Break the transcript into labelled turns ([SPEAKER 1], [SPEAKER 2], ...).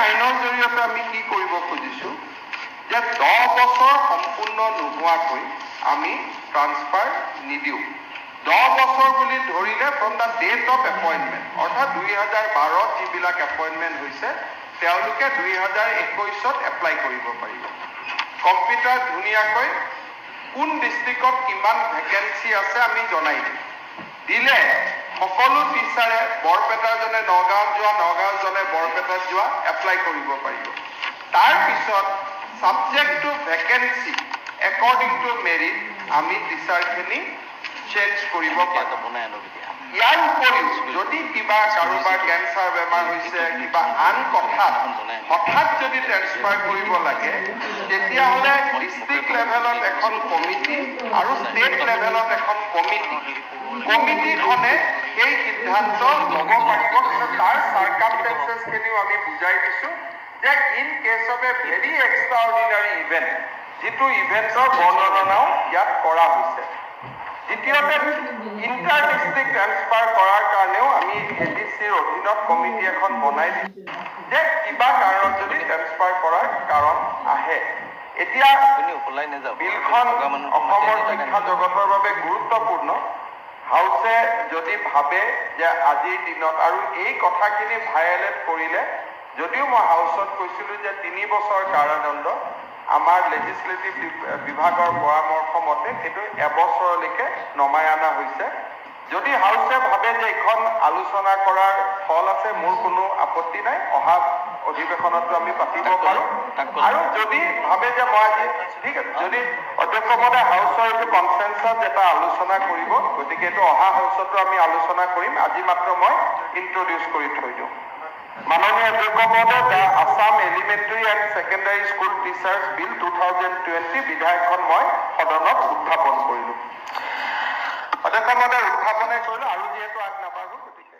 [SPEAKER 1] আইনৰ জৰিয়তে আমি কি কৰিব খুজিছোঁ যে 10 বছৰ সম্পূৰ্ণ নোহোৱাকৈ আমি ট্ৰান্সফাৰ নিদিওঁ 10 বছৰ বুলি ধৰিলে from the date of appointment অৰ্থাৎ 2012 যিবিলাক এপইণ্টমেণ্ট হৈছে তেওঁলোকে 2021ত এপ্লাই কৰিব পাৰিব কম্পিউটাৰ ধুনীয়াকৈ কোন ডিষ্ট্ৰিক্টত কিমান ভেকেঞ্চি আছে আমি জনাই দিলে সকলো টিচাৰে বৰপেটাজনে নগাঁৱত যোৱা নগাঁৱজনে বৰপেটাত যোৱা এপ্লাই কৰিব পাৰিব তাৰ পিছত subject to vacancy according to merit আমি টিচাৰখিনি চেঞ্জ কৰিব পাৰোঁ ইয়াৰ উপৰিও যদি কিবা কাৰোবাৰ কেঞ্চাৰ বেমাৰ হৈছে কিবা আন কথাত হঠাৎ যদি ট্ৰেন্সফাৰ কৰিব লাগে তেতিয়াহ'লে ডিষ্ট্ৰিক্ট লেভেলত এখন কমিটি আৰু ষ্টেট লেভেলত এখন কমিটিখনে সেই সিদ্ধান্ত ল'ব পাৰিব কিন্তু তাৰ চাৰ্কামষ্টেঞ্চেছখিনিও আমি বুজাই দিছোঁ যে in case of a very extraordinary event যিটো ইভেণ্টৰ বৰ্ণনাও ইয়াত কৰা হৈছে দ্বিতীয়তে ইণ্টাৰ ডিষ্ট্ৰিক্ট ট্ৰেন্সফাৰ কৰাৰ কাৰণেও আমি এডিচিৰ অধীনত কমিটি এখন বনাই দিছোঁ যে কিবা কাৰণত যদি ট্ৰেন্সফাৰ কৰাৰ কাৰণ আহে এতিয়া বিলখন অসমৰ শিক্ষা জগতৰ বাবে গুৰুত্বপূৰ্ণ হাউচে যদি ভাবে যে আজিৰ দিনত আৰু এই কথাখিনি ভায়লেট কৰিলে যদিও মই হাউচত কৈছিলোঁ যে 3 বছৰ কাৰাদণ্ড আমাৰ লেজিসলেটিভ বিভাগৰ পৰামৰ্শ মতে কিন্তু এবছৰলৈকে নমাই অনা হৈছে যদি হাউচে ভাবে যে এখন আলোচনা কৰাৰ ফল আছে মোৰ কোনো আপত্তি নাই অহা অধিৱেশনতো আমি পাতিব পাৰোঁ আৰু যদি ভাবে যে মই আজি ঠিক আছে যদি অধ্যক্ষ মহোদয় হাউচৰ এইটো কনফাৰেন্সত এটা আলোচনা কৰিব গতিকে এইটো অহা হাউচতো আমি আলোচনা কৰিম আজি মাত্ৰ মই ইন্ট্ৰডিউচ কৰি থৈ দিওঁ মাননীয় অধ্যক্ষ মহোদয় the Assam elementary and secondary school teachers bill 2020 বিধেয়কখন মই সদনত উত্থাপন কৰিলোঁ অধ্যক্ষ মহোদয় উত্থাপনে কৰিলোঁ আৰু যিহেতু আগ নাবাঢ়ো গতিকে